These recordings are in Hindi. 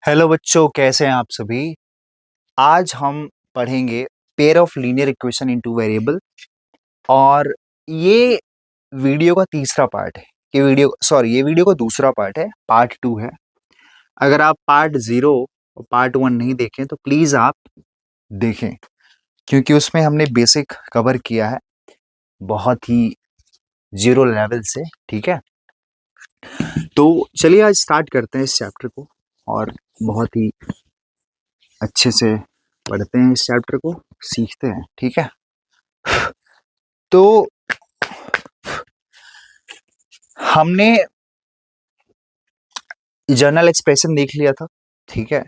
हेलो बच्चों, कैसे हैं आप सभी। आज हम पढ़ेंगे pair of linear equation into variable. और ये वीडियो का तीसरा पार्ट है। ये वीडियो का दूसरा पार्ट है, पार्ट 2 है। अगर आप पार्ट 0 और पार्ट 1 नहीं देखें तो प्लीज आप देखें, क्योंकि उसमें हमने बेसिक कवर किया है बहुत ही जीरो लेवल से। ठीक है, तो चलिए आज स्टार्ट करते हैं इस चैप्टर को और बहुत ही अच्छे से पढ़ते हैं इस चैप्टर को, सीखते हैं। ठीक है, तो हमने जनरल एक्सप्रेशन देख लिया था। ठीक है,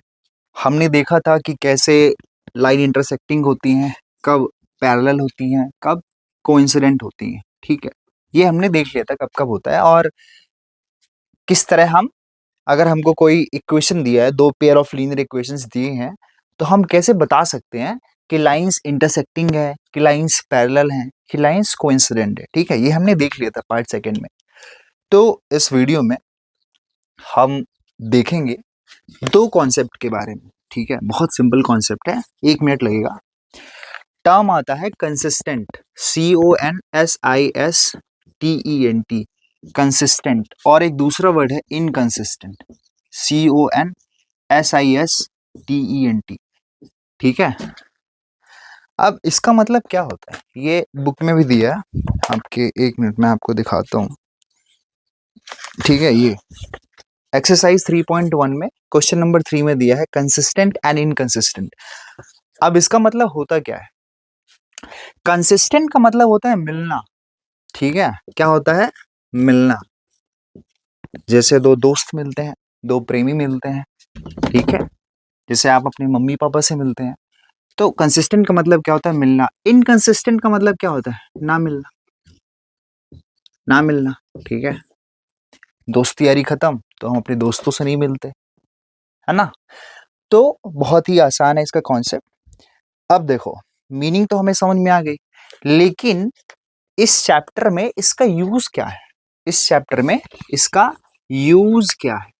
हमने देखा था कि कैसे लाइन इंटरसेक्टिंग होती हैं, कब पैरेलल होती हैं, कब कोइंसिडेंट होती हैं। ठीक है, ये हमने देख लिया था कब कब होता है और किस तरह हम, अगर हमको कोई इक्वेशन दिया है, दो पेयर ऑफ लीनियर इक्वेशंस दिए हैं, तो हम कैसे बता सकते हैं कि लाइंस इंटरसेक्टिंग है, कि लाइंस पैरेलल हैं, कि लाइंस कोइंसिडेंट है। ठीक है, ये हमने देख लिया था पार्ट सेकंड में। तो इस वीडियो में हम देखेंगे दो कॉन्सेप्ट के बारे में। ठीक है, बहुत सिंपल कॉन्सेप्ट है, 1 मिनट लगेगा। टर्म आता है कंसिस्टेंट, CONSISTENT, कंसिस्टेंट। और एक दूसरा वर्ड है इनकंसिस्टेंट, CONSISTENT। ठीक है, अब इसका मतलब क्या होता है, ये बुक में भी दिया है आपके, 1 मिनट में आपको दिखाता हूँ। ठीक है, ये एक्सरसाइज 3.1 में क्वेश्चन नंबर 3 में दिया है कंसिस्टेंट एंड इनकंसिस्टेंट। अब इसका मतलब होता क्या है। कंसिस्टेंट का मतलब होता है मिलना। ठीक है, क्या होता है, मिलना। जैसे दो दोस्त मिलते हैं, दो प्रेमी मिलते हैं। ठीक है, जैसे आप अपने मम्मी पापा से मिलते हैं। तो कंसिस्टेंट का मतलब क्या होता है, मिलना। इनकंसिस्टेंट का मतलब क्या होता है, ना मिलना, ना मिलना। ठीक है, दोस्ती यारी खत्म तो हम अपने दोस्तों से नहीं मिलते, है ना। तो बहुत ही आसान है इसका कॉन्सेप्ट। अब देखो, मीनिंग तो हमें समझ में आ गई, लेकिन इस चैप्टर में इसका यूज क्या है। इस चैप्टर में इसका यूज क्या है,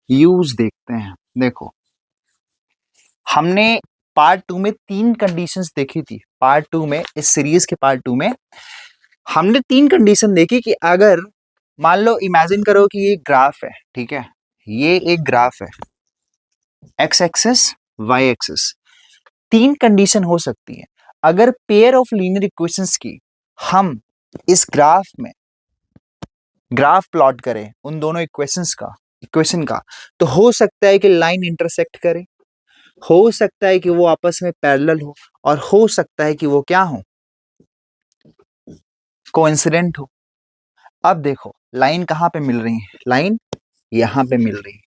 यूज देखते हैं। देखो, हमने पार्ट 2 में 3 कंडीशंस देखी थी। पार्ट 2 में, इस सीरीज के पार्ट 2 में हमने 3 कंडीशन देखी कि अगर मान लो, इमेजिन करो कि ये ग्राफ है। ठीक है, ये एक ग्राफ है, x axis, y axis. 3 condition हो सकती है। अगर पेयर ऑफ लीनियर इक्वेशंस की हम इस ग्राफ में ग्राफ प्लॉट करें उन दोनों इक्वेशन का, तो हो सकता है कि लाइन इंटरसेक्ट करे, हो सकता है कि वो आपस में पैरेलल हो, और हो सकता है कि वो क्या हो, कोइंसिडेंट हो। अब देखो, लाइन कहां पे मिल रही है, लाइन यहां पे मिल रही है।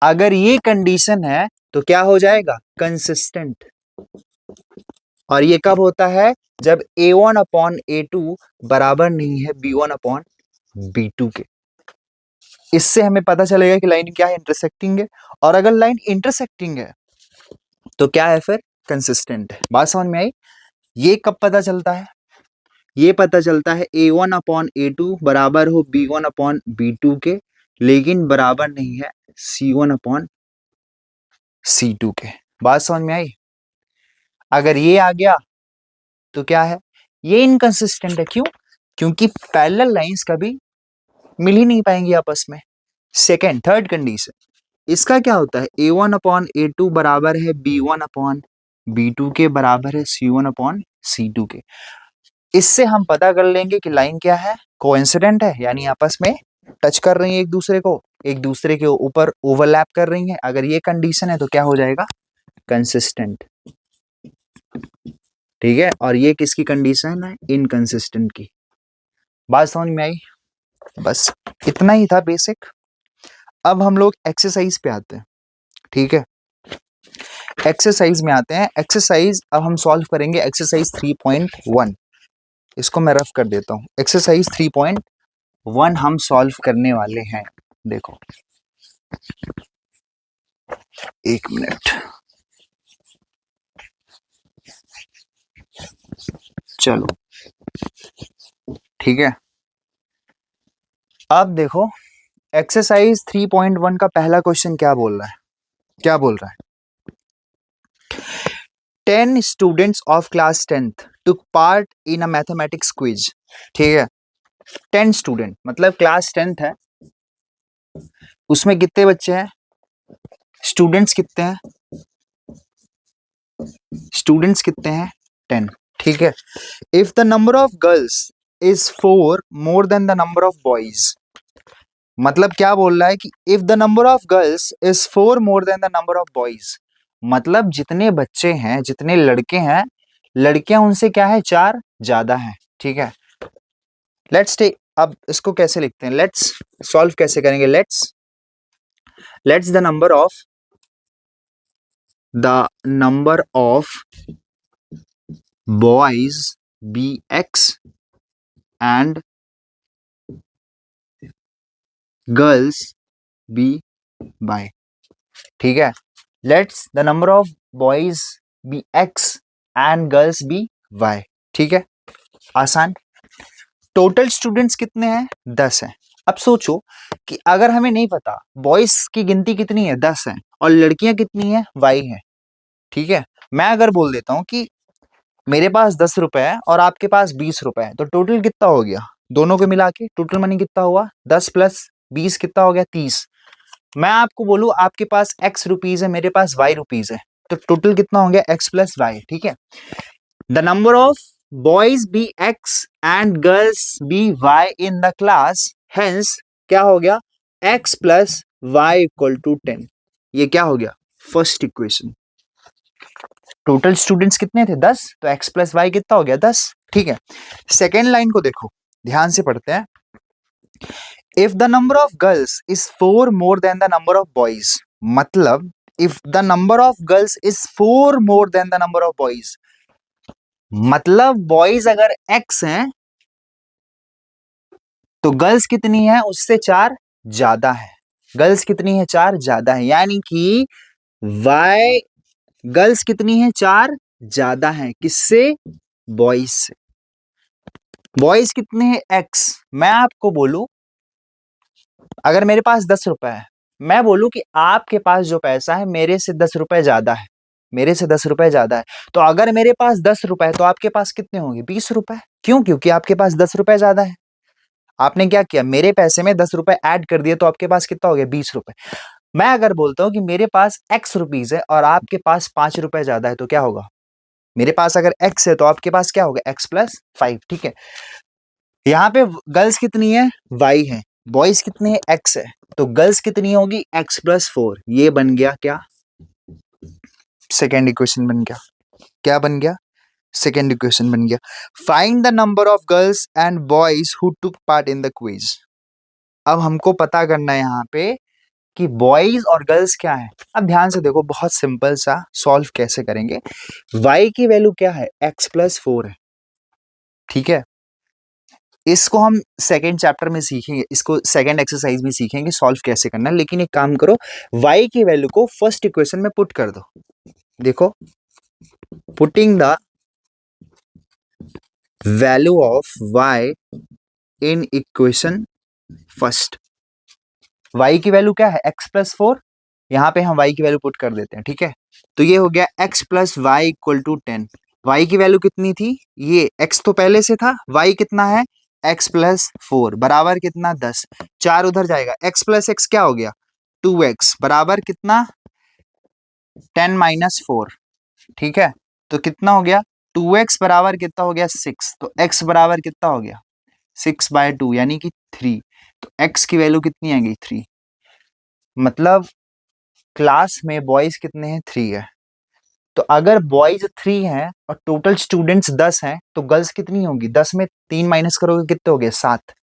अगर ये कंडीशन है तो क्या हो जाएगा, कंसिस्टेंट। और ये कब होता है, जब A1/A2 बराबर नहीं है B1/B2 के। इससे हमें पता चलेगा कि लाइन क्या है, इंटरसेक्टिंग है। और अगर लाइन इंटरसेक्टिंग है तो क्या है, फिर कंसिस्टेंट है। बात समझ में आई। ये कब पता चलता है, ये पता चलता है A1/A2 बराबर हो B1/B2 के, लेकिन बराबर नहीं है C1/C2 के। बात समझ में आई। अगर ये आ गया तो क्या है, ये इनकंसिस्टेंट है। क्यों, क्योंकि पैरेलल लाइंस कभी मिल ही नहीं पाएंगी आपस में। सेकेंड, थर्ड कंडीशन, इसका क्या होता है, A1/A2 बराबर है B1/B2 के, बराबर है C1/C2 के। इससे हम पता कर लेंगे कि लाइन क्या है, कोइंसिडेंट है, यानी आपस में टच कर रही है एक दूसरे को, एक दूसरे के ऊपर ओवरलैप कर रही है। अगर ये कंडीशन है तो क्या हो जाएगा, कंसिस्टेंट। ठीक है, और ये किसकी कंडीशन है, इनकंसिस्टेंट की। बात समझ में आई। बस इतना ही था बेसिक। अब हम लोग एक्सरसाइज पे आते हैं। ठीक है, एक्सरसाइज में आते हैं। एक्सरसाइज अब हम सॉल्व करेंगे, एक्सरसाइज 3.1। इसको मैं रफ कर देता हूं। एक्सरसाइज 3.1 हम सॉल्व करने वाले हैं। देखो, 1 मिनट, चलो ठीक है। अब देखो, एक्सरसाइज 3.1 का पहला क्वेश्चन क्या बोल रहा है, क्या बोल रहा है? 10 students of class 10th took part in a mathematics quiz। ठीक है, 10 स्टूडेंट मतलब क्लास 10th है, उसमें कितने बच्चे हैं, स्टूडेंट्स कितने हैं, स्टूडेंट्स कितने हैं 10। ठीक है, if the number of girls is 4 more than the number of boys, मतलब क्या बोल रहा है कि if the number of girls is 4 more than the number of boys, मतलब जितने बच्चे हैं, जितने लड़के हैं, लड़कियां उनसे क्या है 4 ज्यादा है। ठीक है, लेट्स टेक, अब इसको कैसे लिखते हैं, लेट्स सॉल्व कैसे करेंगे, let's the number of boys be x and girls be y. ठीक है, let's the number of boys be x and girls be y. ठीक है, आसान। टोटल स्टूडेंट्स कितने हैं, 10 हैं। अब सोचो कि अगर हमें नहीं पता बॉयज की गिनती कितनी है, 10 है, और लड़कियां कितनी है, वाई है। ठीक है, मैं अगर बोल देता हूं कि मेरे पास 10 रुपए है और आपके पास 20 रुपए है, तो टोटल कितना हो गया, दोनों को मिला के टोटल मनी कितना हुआ, 10 प्लस 20 कितना हो गया, 30। मैं आपको बोलूं आपके पास x रुपीज है, मेरे पास y रुपीज है, तो टोटल कितना हो गया, x प्लस वाई। ठीक है, the number of boys be x and girls be y in the class, hence क्या हो गया, x plus y equal to 10। ये क्या हो गया, फर्स्ट इक्वेशन। टोटल स्टूडेंट्स कितने थे, 10, तो x प्लस वाई कितना हो गया, 10। ठीक है, सेकेंड लाइन को देखो, ध्यान से पढ़ते हैं। If the number of girls is 4 more than the number of boys, मतलब if the number of girls is 4 more than the number of boys, मतलब बॉयज अगर x हैं तो गर्ल्स कितनी है, उससे 4 ज्यादा है। गर्ल्स कितनी है, 4 ज्यादा है, यानी कि y गर्ल्स कितनी है, 4 ज्यादा है, किससे, बॉयज से। बॉयज कितने हैं, x। मैं आपको बोलूं अगर मेरे पास 10 रुपए है, मैं बोलूं कि आपके पास जो पैसा है मेरे से 10 रुपए ज्यादा है, मेरे से 10 रुपए ज्यादा है, तो अगर मेरे पास 10 रुपए है तो आपके पास कितने होंगे, 20 रुपए। क्यों, क्योंकि आपके पास 10 रुपए ज्यादा है। आपने क्या किया, मेरे पैसे में 10 रुपए ऐड कर दिए, तो आपके पास कितना हो गया, 20 रुपए। मैं अगर बोलता हूं कि मेरे पास x रुपीज है और आपके पास 5 रुपए ज्यादा है, तो क्या होगा, मेरे पास अगर x है तो आपके पास क्या होगा, x प्लस 5। ठीक है, यहाँ पे गर्ल्स कितनी है, y है, बॉयज कितने हैं, x है, तो गर्ल्स कितनी होगी, x प्लस 4। ये बन गया क्या, सेकेंड इक्वेशन बन गया। क्या बन गया, सेकेंड इक्वेशन बन गया। Find the number of girls and boys who took part in the quiz. अब हमको पता करना है यहाँ पे कि बॉयज और गर्ल्स क्या है। अब ध्यान से देखो, बहुत सिंपल सा सॉल्व कैसे करेंगे। y की वैल्यू क्या है, x प्लस 4 है। ठीक है, इसको हम सेकेंड चैप्टर में सीखेंगे, इसको सेकेंड एक्सरसाइज में सीखेंगे सॉल्व कैसे करना है। लेकिन एक काम करो, y की वैल्यू को फर्स्ट इक्वेशन में पुट कर दो। देखो, putting the value of y in equation first. y की वैल्यू क्या है, x प्लस 4, यहां पे हम y की वैल्यू पुट कर देते हैं। ठीक है, तो ये हो गया x plus y equal to 10। y की वैल्यू कितनी थी, ये x तो पहले से था, y कितना है, x प्लस 4 बराबर कितना, 10। 4 उधर जाएगा, x प्लस एक्स क्या हो गया, 2x बराबर कितना, 10 माइनस 4। ठीक है, तो कितना हो गया, 2x बराबर कितना हो गया, 6। तो x बराबर कितना हो गया, 6/2 यानी कि 3। तो x की वैल्यू कितनी आएगी, 3। मतलब क्लास में बॉयज कितने हैं, 3 है। तो अगर बॉयज 3 हैं और टोटल स्टूडेंट्स 10 हैं, तो गर्ल्स कितनी होगी, 10 में 3 माइनस करोगे कितने हो गए, 7।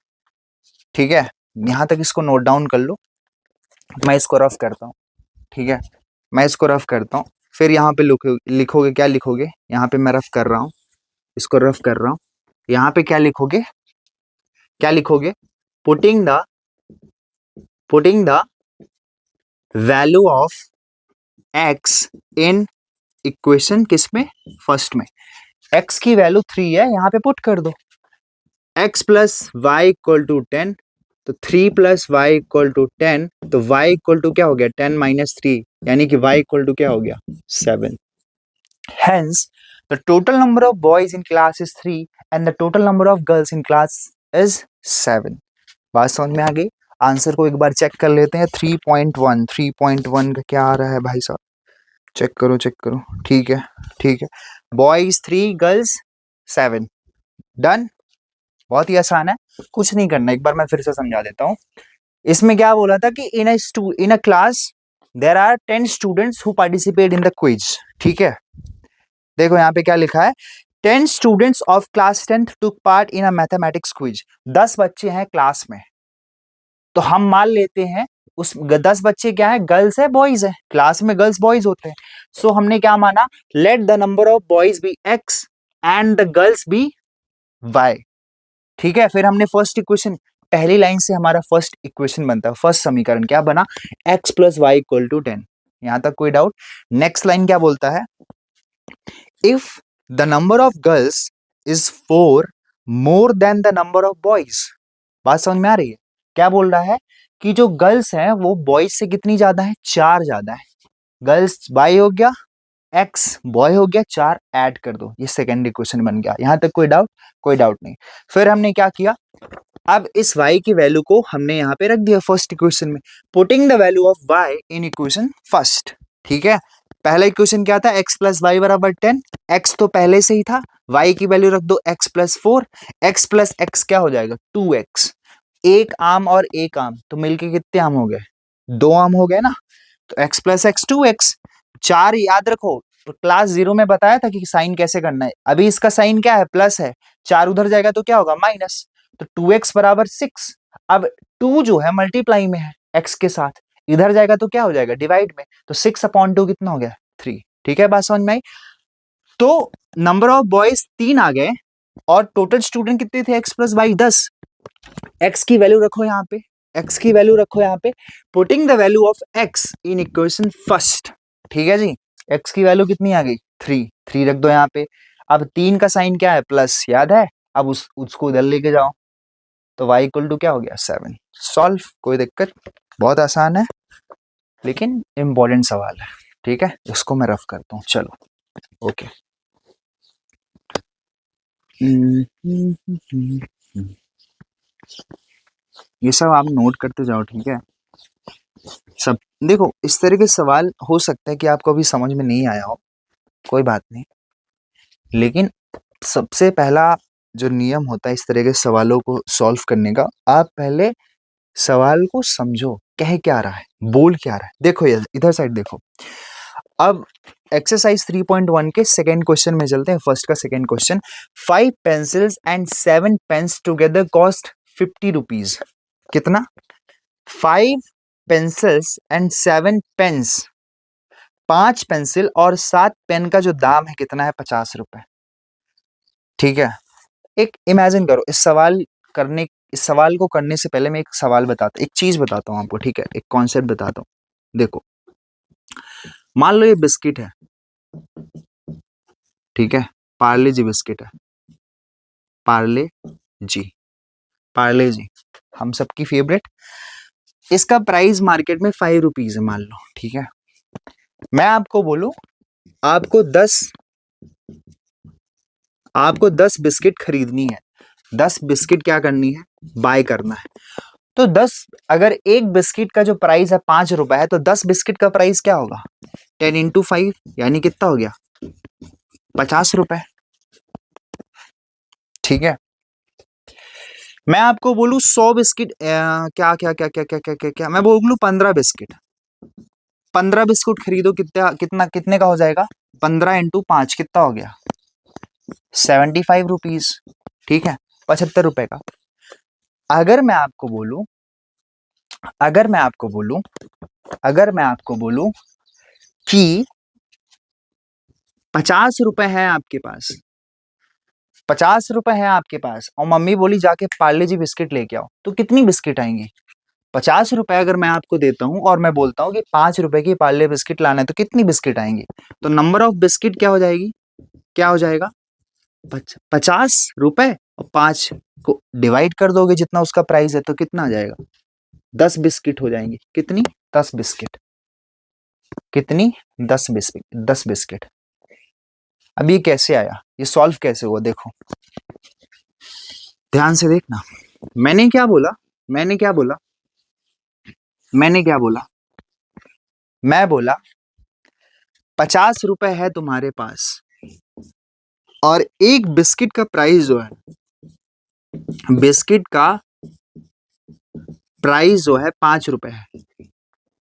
ठीक है, यहां तक इसको नोट डाउन कर लो, मैं इसको रफ करता हूँ। ठीक है, मैं इसको रफ करता हूँ, फिर यहाँ पे लिखोगे, क्या लिखोगे, यहाँ पे मैं रफ कर रहा हूँ, इसको रफ कर रहा हूँ। यहाँ पे क्या लिखोगे, क्या लिखोगे, putting the value of x in equation किसमें, फर्स्ट में। x की वैल्यू 3 है, यहाँ पे पुट कर दो, x plus y equal to 10 तो 3 प्लस वाई इक्वल टू 10, तो वाई इक्वल टू क्या हो गया 10 माइनस 3, यानी कि वाई इक्वल टू क्या हो गया 7। Hence, the total number of boys in class is 3 and the total number of girls in class is 7। बात समझ में आ गई। आंसर को एक बार चेक कर लेते हैं। 3.1 का क्या आ रहा है भाई साहब, चेक करो चेक करो। ठीक है ठीक है, बॉयज 3 गर्ल्स 7, डन। बहुत ही आसान है, कुछ नहीं करना, एक बार मैं फिर से समझा देता हूँ। इसमें क्या बोला था कि in a class there are 10 students who participate in the quiz. ठीक है, देखो यहाँ पे क्या लिखा है, 10 students of class 10th took part in a mathematics quiz. 10 बच्चे हैं क्लास में, तो हम मान लेते हैं उस 10 बच्चे क्या है, गर्ल्स है बॉयज है, क्लास में गर्ल्स बॉयज होते हैं। सो हमने क्या माना, let the number of boys be x and the girls be y। ठीक है, फिर हमने फर्स्ट इक्वेशन, पहली लाइन से हमारा फर्स्ट इक्वेशन बनता है, फर्स्ट समीकरण क्या बना, x plus y equal to 10। यहां तक कोई डाउट? नेक्स्ट लाइन क्या बोलता है, if the number of girls is 4 more than the number of boys. बात समझ में आ रही है? क्या बोल रहा है कि जो गर्ल्स हैं वो बॉयज से कितनी ज्यादा है, 4 ज्यादा है। गर्ल्स बाय हो गया, एक्स बॉय हो गया, 4 ऐड कर दो, ये सेकेंड इक्वेशन बन गया। यहां तक कोई डाउट? कोई डाउट नहीं। फिर हमने क्या किया, अब इस y की वैल्यू को हमने यहाँ पे रख दिया फर्स्ट इक्वेशन में, putting the value of y in equation first. ठीक है, पहला इक्वेशन क्या था, x प्लस वाई बराबर 10, x तो पहले से ही था, y की वैल्यू रख दो x plus 4, x plus x क्या हो जाएगा 2x। एक आम और एक आम तो मिलके कितने आम हो गए, 2 आम हो गए ना, तो x प्लस एक्स 2x। 4 याद रखो, तो क्लास 0 में बताया था कि साइन कैसे करना है। अभी इसका साइन क्या है, प्लस है, 4 उधर जाएगा तो क्या होगा माइनस, तो 2x बराबर 6। अब 2 जो है मल्टीप्लाई में है x के साथ, इधर जाएगा तो क्या हो जाएगा डिवाइड में, तो 6/2 कितना हो गया 3। ठीक है, बात समझ में आई? तो नंबर ऑफ बॉयज 3 आ गए और टोटल स्टूडेंट कितने थे, x प्लस वाई 10। x की वैल्यू रखो यहाँ पे, x की वैल्यू रखो यहाँ पे, putting the value of x in equation first. ठीक है जी, x की वैल्यू कितनी आ गई 3, 3 रख दो यहाँ पे। अब 3 का साइन क्या है, प्लस, याद है? अब उसको उधर लेके जाओ, तो y इक्वल टू क्या हो गया 7। सॉल्व, कोई दिक्कत? बहुत आसान है, लेकिन इंपॉर्टेंट सवाल है। ठीक है, इसको मैं रफ करता हूँ, चलो ओके। ये सब आप नोट करते जाओ, ठीक है? सब देखो, इस तरह के सवाल हो सकता है कि आपको अभी समझ में नहीं आया हो, कोई बात नहीं, लेकिन सबसे पहला जो नियम होता है इस तरह के सवालों को सॉल्व करने का, आप पहले सवाल को समझो, कह क्या रहा है, बोल क्या रहा है। देखो ये इधर साइड देखो। अब एक्सरसाइज 3.1 के सेकेंड क्वेश्चन में चलते हैं, फर्स्ट का second question. 5 pencils and 7 pens together cost 50 rupees. कितना? 5 पेंसिल्स एंड 7 पेन्स, 5 पेंसिल और 7 पेन का जो दाम है कितना है, 50 रुपए। ठीक है, एक इमेजिन करो, इस सवाल को करने से पहले मैं एक चीज बताता हूँ आपको। ठीक है, एक कॉन्सेप्ट बताता हूँ। देखो, मान लो ये बिस्किट है, ठीक है, पार्ले जी बिस्किट है, पार्ले जी, पार्ले जी हम सबकी फेवरेट। इसका प्राइस मार्केट में 5 रुपीज है मान लो, ठीक है। मैं आपको बोलूं, आपको 10 बिस्किट खरीदनी है, 10 बिस्किट क्या करनी है, बाय करना है। तो 10, अगर एक बिस्किट का जो प्राइस है 5 रुपए है, तो 10 बिस्किट का प्राइस क्या होगा, 10 इंटू 5, यानी कितना हो गया 50 रुपए। ठीक है, मैं आपको बोलूं 100 बिस्किट, क्या क्या क्या क्या क्या क्या क्या क्या मैं बोलूं 15 बिस्किट, 15 बिस्कुट खरीदो, कितने का हो जाएगा, 15 इंटू 5 कितना हो गया 75 रुपीज। ठीक है, 75 रुपए का। अगर मैं आपको बोलूं अगर मैं आपको बोलूं अगर मैं आपको बोलूं कि 50 रुपए है आपके पास, 50 रुपए है आपके पास, और मम्मी बोली जाके पार्ले जी बिस्किट लेके आओ, तो कितनी बिस्किट आएंगी? 50 रुपए अगर मैं आपको देता हूं और मैं बोलता हूं कि 5 रुपए की पार्ले बिस्किट लाना है, तो कितनी बिस्किट आएंगी? तो नंबर ऑफ बिस्किट क्या हो जाएगी, क्या हो जाएगा 50 रुपए, 5 को डिवाइड कर दोगे जितना उसका प्राइस है तो कितना आ जाएगा, 10 बिस्किट हो जाएंगे। कितनी, 10 बिस्किट। कितनी, 10 बिस्किट, 10 बिस्किट। अब ये कैसे आया, ये सॉल्व कैसे हुआ, देखो ध्यान से देखना। मैंने क्या बोला, मैंने क्या बोला, मैंने क्या बोला, मैं बोला 50 रुपए है तुम्हारे पास और एक बिस्किट का प्राइस जो है, बिस्किट का प्राइस जो है 5 रुपए है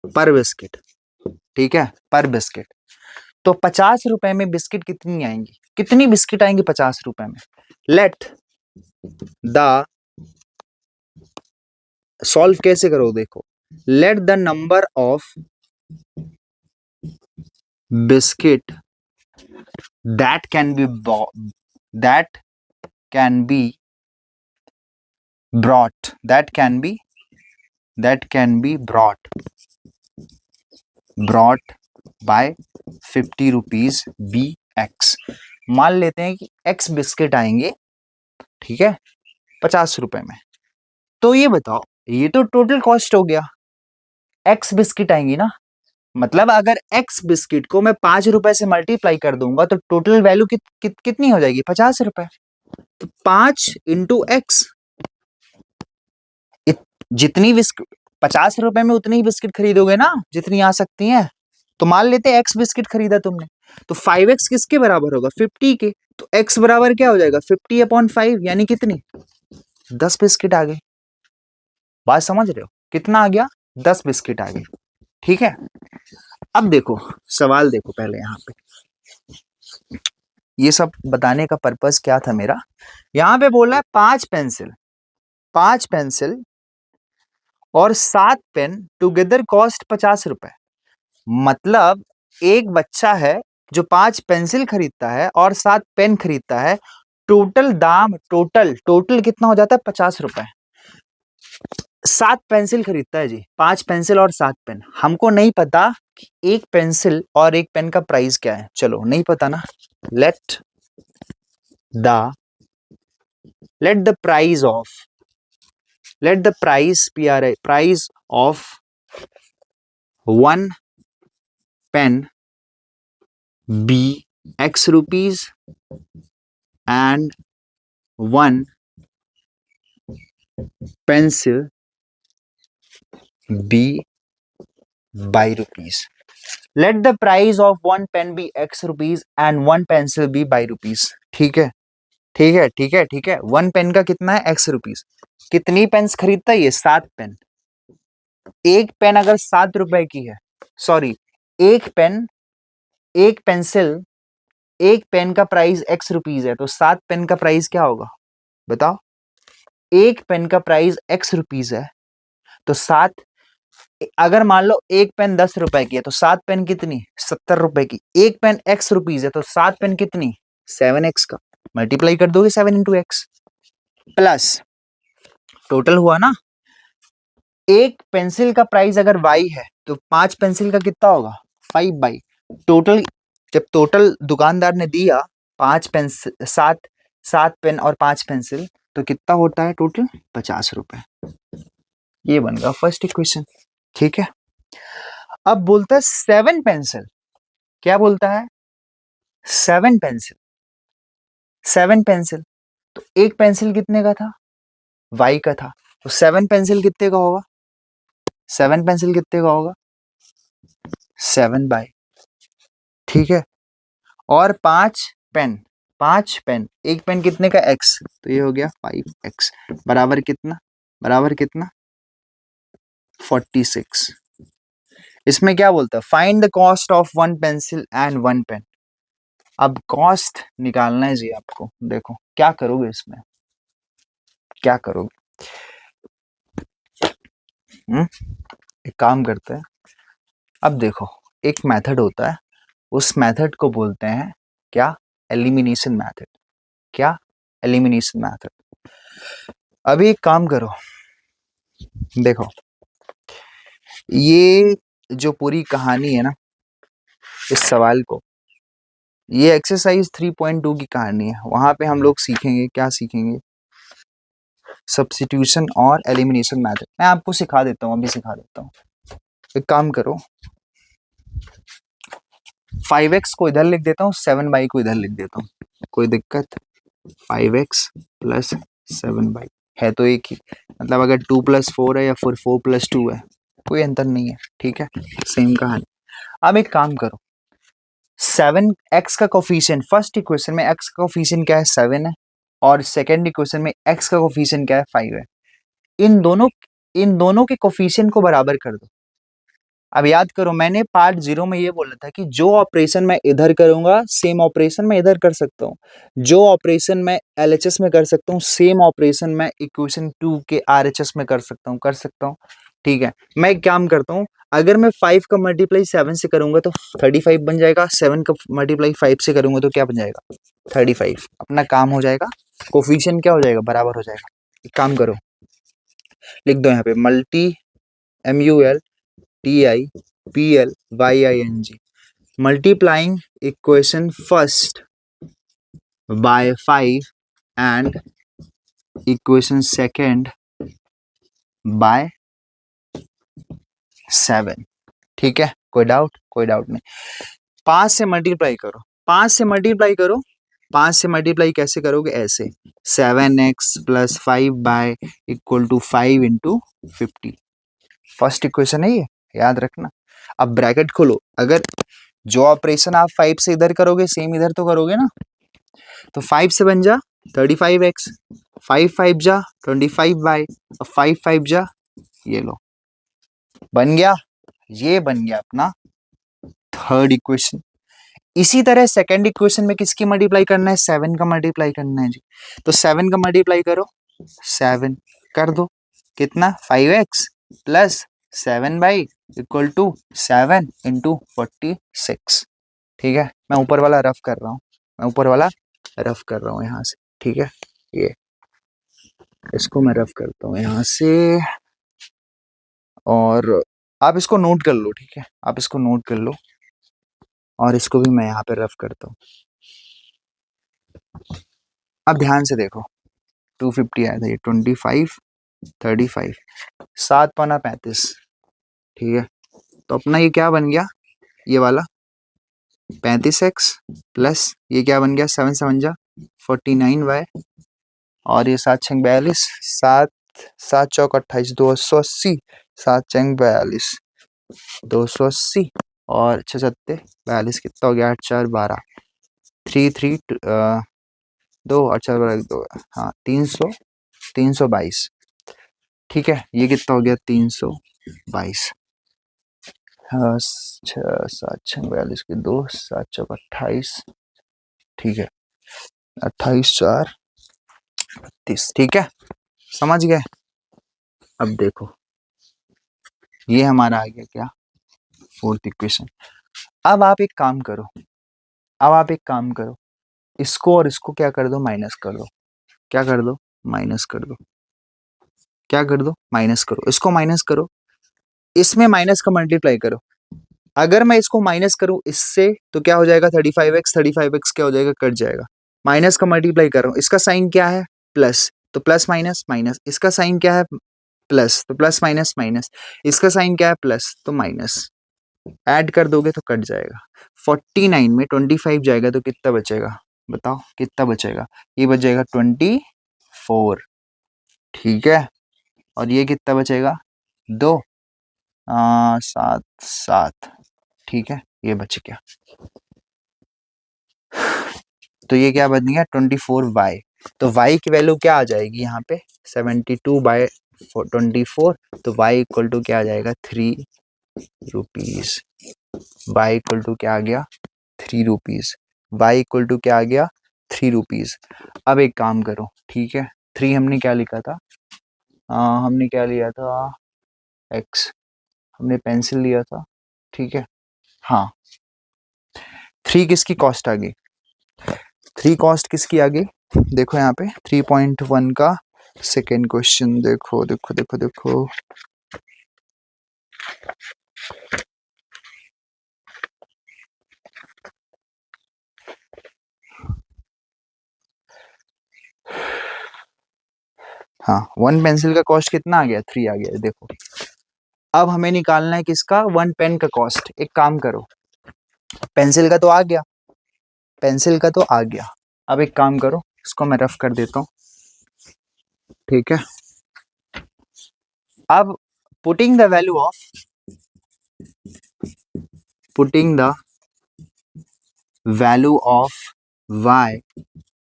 पर बिस्किट। ठीक है, पर बिस्किट। तो 50 रुपए में बिस्किट कितनी आएंगी, कितनी बिस्किट आएंगी 50 रुपए में। लेट द, सॉल्व कैसे करो देखो, let the number of biscuit that can be, that can be brought, that can be, that can be brought, brought by 50 rupees be x. मान लेते हैं कि एक्स बिस्किट आएंगे, ठीक है, 50 रुपए में। तो ये बताओ, ये तो टोटल कॉस्ट हो गया, एक्स बिस्किट आएंगी ना, मतलब अगर एक्स बिस्किट को मैं 5 रुपए से मल्टीप्लाई कर दूंगा तो टोटल वैल्यू कितनी हो जाएगी, 50 रुपए। तो 5 × एक्स, जितनी बिस्किट 50 रुपए में उतनी ही बिस्किट खरीदोगे ना जितनी आ सकती हैं। तो मान लेते हैं एक्स बिस्किट खरीदा तुमने, तो 5x किसके बराबर होगा, 50 के। तो x बराबर क्या हो जाएगा, 50/5, यानी कितनी, 10 बिस्किट आ गई। बात समझ रहे हो, कितना आ गया, 10 बिस्किट आ गई। ठीक है, अब देखो सवाल देखो पहले, यहाँ पे ये सब बताने का पर्पस क्या था मेरा, यहाँ पे बोला है 5 पेंसिल, 5 पेंसिल और 7 पेन टुगेदर कॉस्ट 50 रुपए। मतलब एक बच्चा है जो 5 पेंसिल खरीदता है और 7 पेन खरीदता है, टोटल दाम, टोटल टोटल कितना हो जाता है, 50 रुपए। 7 पेंसिल खरीदता है जी, 5 पेंसिल और 7 पेन। हमको नहीं पता कि एक पेंसिल और एक पेन का प्राइस क्या है, चलो नहीं पता ना, let the, let the price of, let the price, PRI, price of 1 pen be X rupees and 1 pencil be by rupees. Let the price of 1 pen be X rupees and 1 pencil be by rupees. ठीक है, ठीक है, ठीक है, ठीक है। 1 पेन का कितना है, X रुपीज। कितनी पेन्स खरीदता है ये, 7 पेन। एक पेन अगर 7 रुपए की है, सॉरी, एक पेन, एक पेंसिल, एक पेन का प्राइस X रुपीज है, तो 7 पेन का प्राइस क्या होगा बताओ। एक पेन का प्राइस X रुपीज है, तो 7, अगर मान लो एक पेन 10 रुपए की है तो 7 पेन कितनी, 70 रुपए की। एक पेन X रुपीज है तो 7 पेन कितनी, 7x का। मल्टीप्लाई कर दोगे 7 × X, प्लस टोटल हुआ ना। एक पेंसिल का प्राइस अगर Y है तो 5 पेंसिल का कितना होगा, 5/, टोटल। जब टोटल दुकानदार ने दिया 5 पेंसिल, 7 पेन और 5 पेंसिल, तो कितना होता है टोटल, 50 रुपए। ये बन गया फर्स्ट इक्वेशन। ठीक है, अब बोलता है 7 पेंसिल, क्या बोलता है, 7 पेंसिल, 7 पेंसिल। तो एक पेंसिल कितने का था, Y का था, तो 7 पेंसिल कितने का होगा, 7 पेंसिल कितने का होगा, 7/। ठीक है, और 5 पेन, 5 पेन, एक पेन कितने का, X, तो ये हो गया 5x बराबर कितना, बराबर कितना, 46। इसमें क्या बोलता है, find the cost of 1 pencil and 1 pen. अब कॉस्ट निकालना है जी आपको, देखो क्या करोगे इसमें, क्या करोगे। एक काम करते हैं, अब देखो एक मेथड होता है, उस मेथड को बोलते हैं क्या, एलिमिनेशन मेथड। क्या, एलिमिनेशन मेथड। अभी एक काम करो, देखो ये जो पूरी कहानी है ना, इस सवाल को, ये एक्सरसाइज 3.2 की कहानी है। वहां पे हम लोग सीखेंगे, क्या सीखेंगे, सब्स्टिट्यूशन और एलिमिनेशन मेथड मैं आपको सिखा देता हूँ, अभी सिखा देता हूँ। एक काम करो, 5x को इधर लिख देता हूँ, 7y को इधर लिख देता हूँ, कोई दिक्कत? 5x प्लस 7y है तो एक ही, मतलब अगर 2 + 4 है या फिर 4 + 2 है, कोई अंतर नहीं है, ठीक है, सेम कहानी। अब एक काम करो, 7x का कोफिशिएंट, फर्स्ट इक्वेशन में x का कोफिशिएंट क्या है 7 है, और सेकेंड इक्वेशन में x का कोफिशिएंट क्या है 5 है। इन दोनों के कोफिशिएंट को बराबर कर दो। अब याद करो, मैंने पार्ट 0 में ये बोला था कि जो ऑपरेशन मैं इधर करूंगा सेम ऑपरेशन मैं इधर कर सकता हूँ, जो ऑपरेशन मैं LHS में कर सकता हूँ सेम ऑपरेशन मैं इक्वेशन 2 के RHS में कर सकता हूँ, ठीक है। मैं एक काम करता हूँ, अगर मैं 5 का मल्टीप्लाई 7 से करूंगा तो 35 बन जाएगा, 7 का मल्टीप्लाई 5 से करूंगा तो क्या बन जाएगा 35, अपना काम हो जाएगा, कोफिशिएंट क्या हो जाएगा बराबर हो जाएगा। एक काम करो, लिख दो यहाँ पे multi MULTIPLYING, multiplying equation first by 5 and equation second by 7, ठीक है। कोई डाउट? कोई डाउट नहीं। 5 से मल्टीप्लाई करो, 5 से मल्टीप्लाई करो, 5 से मल्टीप्लाई कैसे करोगे? ऐसे 7x + 5 = 5 × 50, फर्स्ट इक्वेशन है ये, याद रखना। अब ब्रैकेट खोलो, अगर जो ऑपरेशन आप 5 से इधर करोगे सेम इधर तो करोगे ना, तो 5 से बन जा 35x, 5 5 जा 25y, और 5 5 जा, ये लो बन गया, ये बन गया अपना थर्ड इक्वेशन। इसी तरह सेकंड इक्वेशन में किसकी मल्टीप्लाई करना है? 7 का मल्टीप्लाई करना है जी, तो 7 का मल्टीप्लाई करो, 7 कर दो, कितना 5x + 7y = 7 × 46, ठीक है। मैं ऊपर वाला रफ कर रहा हूँ, मैं ऊपर वाला रफ कर रहा हूँ यहाँ से, ठीक है, ये इसको मैं रफ करता हूँ यहाँ से, और आप इसको नोट कर लो, ठीक है, आप इसको नोट कर लो, और इसको भी मैं यहाँ पे रफ करता हूँ। अब ध्यान से देखो, 250 आया था, ये 25 35 7 × 5 = 35, ठीक है। तो अपना ये क्या बन गया, ये वाला 35x प्लस ये क्या बन गया 7 7 जा 49y, और ये 7 6 42, 7 7 चौक 28, 280, 7 6 42, 280, और 6 7 42, कितना हो गया 8 4 12, 3 3 2 8 4 12 2, हाँ 300 322, ठीक है। ये कितना हो गया 322, हाँ 6 7 6 42 के 2, 7 चौक 28, ठीक है, 28 4 32, ठीक है, समझ गए। अब देखो, ये हमारा आ गया क्या, फोर्थ इक्वेशन। अब आप एक काम करो, अब आप एक काम करो, इसको और इसको क्या कर दो, माइनस कर दो, क्या कर दो, माइनस कर दो, क्या कर दो, माइनस करो, इसको माइनस करो, इसमें माइनस का मल्टीप्लाई करो। अगर मैं इसको माइनस करूं इससे तो क्या हो जाएगा 35x, 35x क्या हो जाएगा, कट जाएगा। माइनस का मल्टीप्लाई कर रहा हूं, इसका साइन क्या है प्लस, तो प्लस माइनस माइनस, इसका साइन क्या है प्लस, तो प्लस माइनस माइनस, इसका साइन क्या है प्लस, तो माइनस, ऐड कर दोगे तो कट जाएगा। 49 में 25 जाएगा तो कितना बचेगा, बताओ कितना बचेगा, ये बच जाएगा 24, ठीक है, और ये कितना बचेगा 2 7 7, ठीक है, ये बच गया। तो ये क्या बन गया 24y, तो y की वैल्यू क्या आ जाएगी यहाँ पे 72/24, तो y = क्या आ जाएगा 3 रुपीज, y = क्या आ गया 3 रुपीज, y = क्या आ गया 3 रुपीज। अब एक काम करो, ठीक है, 3 हमने क्या लिखा था, हमने क्या लिया था x, हमने पेंसिल लिया था, ठीक है, हाँ 3 किसकी कॉस्ट आ गई, 3 कॉस्ट किसकी आ गई, देखो यहाँ पे 3.1 का सेकेंड क्वेश्चन, देखो देखो देखो देखो, हाँ, 1 पेंसिल का कॉस्ट कितना आ गया, 3 आ गया, देखो। अब हमें निकालना है किसका, 1 पेन का कॉस्ट। एक काम करो, पेंसिल का तो आ गया, पेंसिल का तो आ गया। अब एक काम करो, इसको मैं रफ कर देता हूँ, ठीक है। अब putting the value of, putting the value of y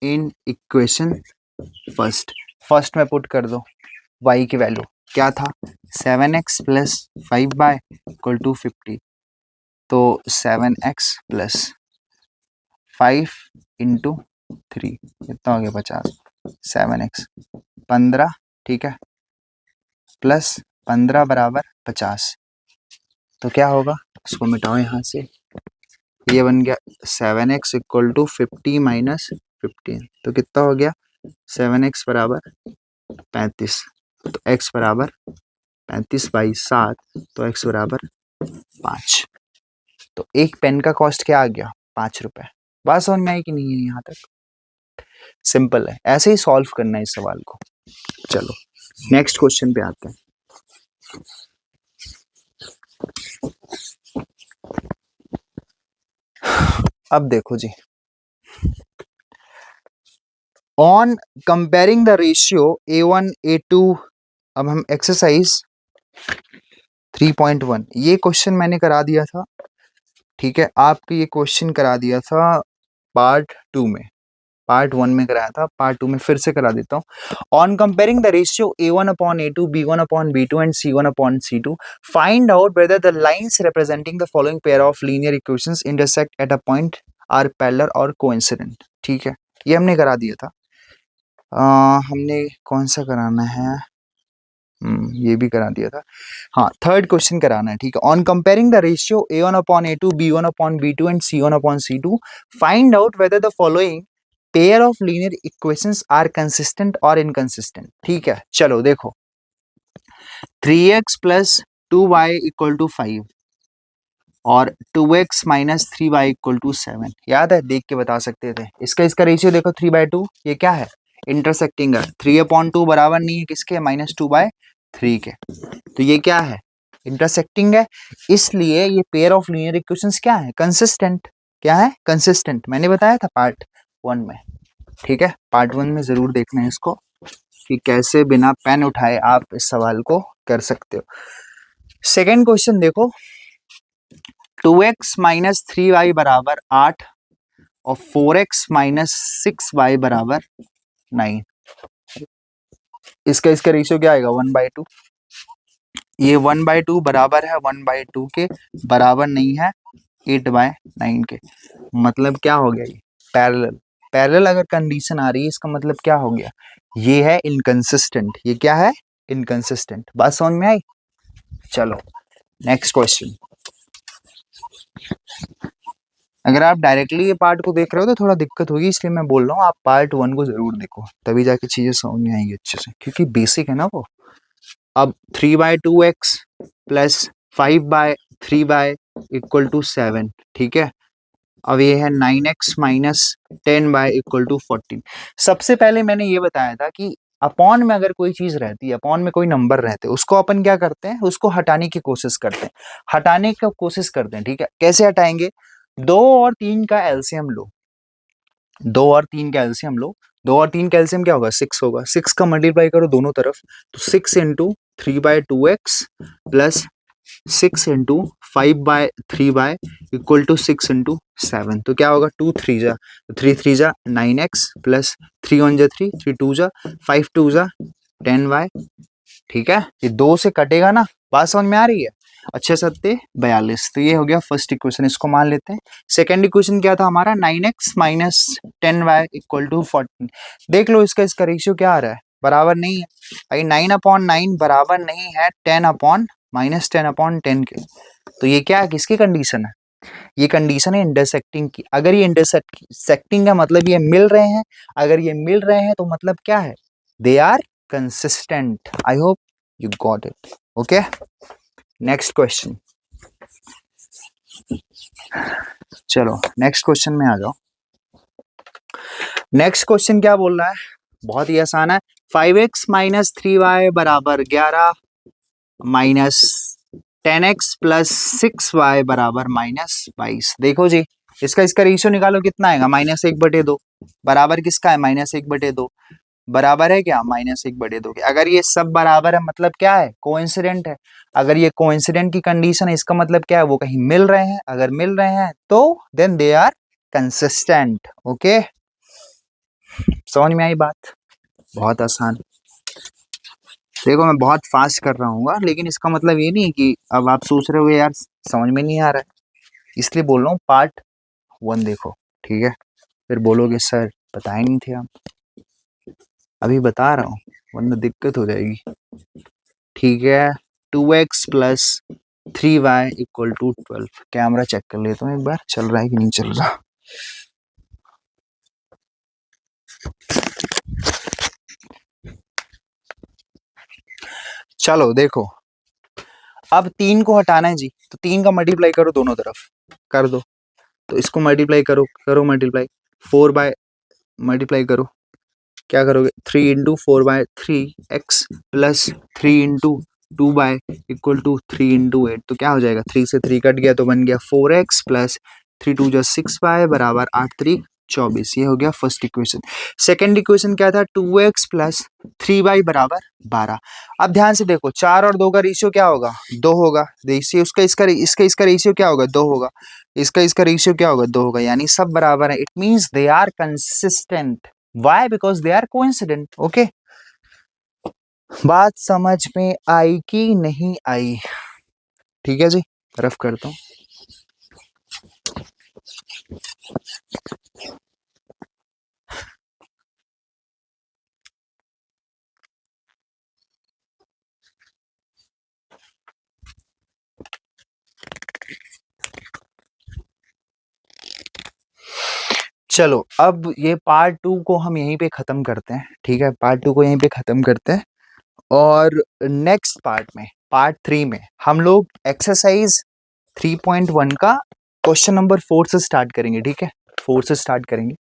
in equation first में पुट कर दो y की वैल्यू। क्या था, 7x plus 5y equal to 50। तो 7x प्लस 5 इंटू 3 कितना हो गया, 50। 7x 15, ठीक है, प्लस 15 बराबर 50। तो क्या होगा, इसको मिटाओ यहाँ से, ये बन गया 7x इक्वल टू 50 माइनस 15। तो कितना हो गया, 7x बराबर 35। तो x बराबर 35 बाई 7, तो x बराबर 5। तो एक पेन का कॉस्ट क्या आ गया, 5 रुपए। बात समझ में आई कि नहीं है, यहाँ तक सिंपल है, ऐसे ही सॉल्व करना है इस सवाल को। चलो नेक्स्ट क्वेश्चन पे आते हैं। अब देखो जी, on comparing the ratio A1 A2, अब हम एक्सरसाइज 3.1, ये क्वेश्चन मैंने करा दिया था, ठीक है। आपको ये क्वेश्चन करा दिया था पार्ट 2 में, पार्ट 1 में कराया था, पार्ट 2 में फिर से करा देता हूँ। On comparing the ratio A1 upon A2, B1 upon B2 and C1 upon C2, find out whether the lines representing the following pair of linear equations intersect at a point are parallel और कोइंसिडेंट, ठीक है। ये हमने करा दिया था। हमने कौन सा कराना है, ये भी करा दिया था। हाँ, थर्ड क्वेश्चन कराना है, ठीक है। On comparing the ratio A1 upon A2, B1 upon B2 and C1 upon C2, find out whether the following pair of linear equations are consistent और इनकंसिस्टेंट, ठीक है। चलो देखो, 3x plus 2y equal to 5 और 2x minus 3y equal to 7, याद है, देख के बता सकते थे। इसका रेशियो देखो, 3/2, ये क्या है, इंटरसेक्टिंग है। 3/2 बराबर नहीं है किसके, -2/3 के। तो ये क्या है, इंटरसेक्टिंग है, इसलिए ये पेयर ऑफ लीनियर इक्वेशंस क्या है, कंसिस्टेंट। क्या है, कंसिस्टेंट। मैंने बताया था पार्ट 1 में, ठीक है। पार्ट 1 में जरूर देखना है इसको, कि कैसे बिना पेन उठाए आप इस सवाल को कर सकते हो। सेकेंड क्वेश्चन देखो, 2x माइनस 3y बराबर 8 और 4x माइनस 6y बराबर 9। इसका रेशियो क्या आएगा, 1/2। ये 1/2 बराबर है 1/2 के, बराबर नहीं है 8/9 के। मतलब क्या हो गया, ये पैरेलल। पैरेलल अगर कंडीशन आ रही है, इसका मतलब क्या हो गया, ये है इनकंसिस्टेंट। ये क्या है, इनकंसिस्टेंट। बात समझ में आई। चलो नेक्स्ट क्वेश्चन। अगर आप डायरेक्टली ये पार्ट को देख रहे हो तो थोड़ा दिक्कत होगी, इसलिए मैं बोल रहा हूँ आप पार्ट 1 को जरूर देखो, तभी जाके चीजें समझ में आएंगी अच्छे से, क्योंकि बेसिक है ना वो। अब 3/2x plus 5/3y equal to 7, ठीक है। अब ये है 9x minus 10y equal to 14। सबसे पहले मैंने ये बताया था कि अपॉन में अगर कोई चीज रहती है, अपॉन में कोई नंबर रहते हैं, उसको अपन क्या करते हैं, उसको हटाने की कोशिश करते हैं, हटाने की कोशिश करते हैं, ठीक है। कैसे हटाएंगे, 2 और 3 का एलसीएम लो, 2 और 3 का एलसीएम लो। 2 और 3 का एलसीएम क्या होगा, 6 होगा। 6 का मल्टीप्लाई करो दोनों तरफ, तो 6 into 3/2x plus 6 into 5/3y equal to 6 into 7। तो क्या होगा, 2 3 जा, 3 3 जा 9x प्लस 3 1 जा 3 3 2 जा 5 2 जा 10y, ठीक है। ये 2 से कटेगा ना, बात समझ में आ रही है। अच्छे सत्ते 42। तो ये हो गया फर्स्ट इक्वेशन, इसको मान लेते हैं। सेकंड इक्वेशन क्या था हमारा, 9x minus 10y equal to 14। देख लो इसका रेशियो क्या आ रहा है, बराबर नहीं है भाई। 9/9 बराबर नहीं है 10/-10 के। तो ये क्या है, किसकी कंडीशन है, ये कंडीशन है इंटरसेक्टिंग की। अगर ये इंटरसेक्टिंग है मतलब ये मिल रहे हैं, अगर ये मिल रहे हैं तो मतलब क्या है, they are consistent. I hope you got it. Okay, next question. चलो नेक्स्ट क्वेश्चन में आ जाओ। नेक्स्ट क्वेश्चन क्या बोल रहा है, बहुत ही आसान है। 5x माइनस 3y बराबर 11 माइनस 10x प्लस 6y बराबर माइनस 22। देखो जी, इसका रेशियो निकालो, कितना आएगा? -1/2 बराबर किसका है? -1/2 बराबर है क्या? -1/2 के। अगर ये सब बराबर है मतलब क्या है? कोइंसिडेंट है। अगर ये कोइंसिडेंट की कंडीशन है, इसका मतलब क्या है? वो कहीं मिल रहे हैं। अगर मिल रहे हैं तो then they are consistent. Okay, समझ में आई बात? बहुत आसान। देखो मैं बहुत फास्ट कर रहा हूँ, लेकिन इसका मतलब ये नहीं कि अब आप सोच रहे हो यार समझ में नहीं आ रहा है, इसलिए बोल रहा हूँ पार्ट 1 देखो, ठीक है? फिर बोलोगे सर बताए नहीं थे आप। अभी बता रहा हूँ, वरना दिक्कत हो जाएगी। ठीक है, 2x plus 3y equal to 12। Camera check कर लेता हूँ एक बार, चल रहा है कि नहीं चल रहा। चलो देखो, अब 3 को हटाना है जी, तो 3 का मल्टीप्लाई करो दोनों तरफ, कर दो। तो इसको मल्टीप्लाई करो, करो मल्टीप्लाई, 4 बाय मल्टीप्लाई करो, क्या करोगे? 3 इंटू 4/3 x प्लस 3 इंटू 2/इक्वल टू 3 इंटू 8। तो क्या हो जाएगा? 3 से 3 कट गया तो बन गया 4x प्लस 3 2 जो 6y बराबर 8 3 24। ये हो गया फर्स्ट इक्वेशन। सेकेंड इक्वेशन क्या था? 2x प्लस 3y बराबर 12। अब ध्यान से देखो, 4 और 2 का रेशियो क्या होगा? 2 होगा। देखिए उसका इसका रेशियो क्या होगा? 2 होगा। इसका रेशियो क्या होगा? 2 होगा। यानी सब बराबर है। It means they are consistent. Why? Because they are coincident. Okay? बात समझ में आई कि नहीं आई? ठीक है जी, रफ करता हूँ। चलो अब ये पार्ट 2 को हम यहीं पे खत्म करते हैं। ठीक है, पार्ट 2 को यहीं पे खत्म करते हैं, और नेक्स्ट पार्ट में, पार्ट 3 में हम लोग एक्सरसाइज 3.1 का क्वेश्चन नंबर 4 से स्टार्ट करेंगे। ठीक है, 4 से स्टार्ट करेंगे।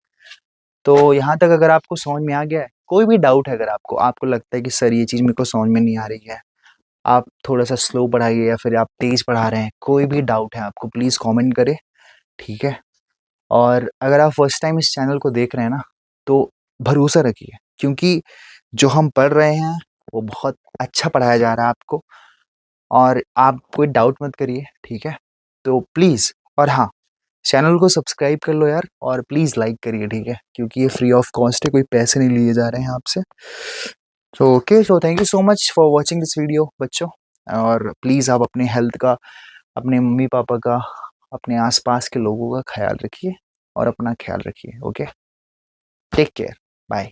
तो यहाँ तक अगर आपको समझ में आ गया है, कोई भी डाउट है अगर आपको लगता है कि सर ये चीज़ मेरे को समझ में नहीं आ रही है, आप थोड़ा सा स्लो पढ़ाइए या फिर आप तेज पढ़ा रहे हैं, कोई भी डाउट है आपको प्लीज़ कमेंट करें। ठीक है, और अगर आप फर्स्ट टाइम इस चैनल को देख रहे हैं ना, तो भरोसा रखिए, क्योंकि जो हम पढ़ रहे हैं वो बहुत अच्छा पढ़ाया जा रहा है आपको, और आप कोई डाउट मत करिए। ठीक है, तो प्लीज़, और हाँ, चैनल को सब्सक्राइब कर लो यार, और प्लीज़ लाइक करिए। ठीक है, क्योंकि ये फ्री ऑफ कॉस्ट है, कोई पैसे नहीं लिए जा रहे हैं आपसे। So okay, so thank you so much for watching this video बच्चों, और प्लीज़ आप अपने हेल्थ का, अपने मम्मी पापा का, अपने आसपास के लोगों का ख्याल रखिए, और अपना ख्याल रखिए। Okay, take care, bye.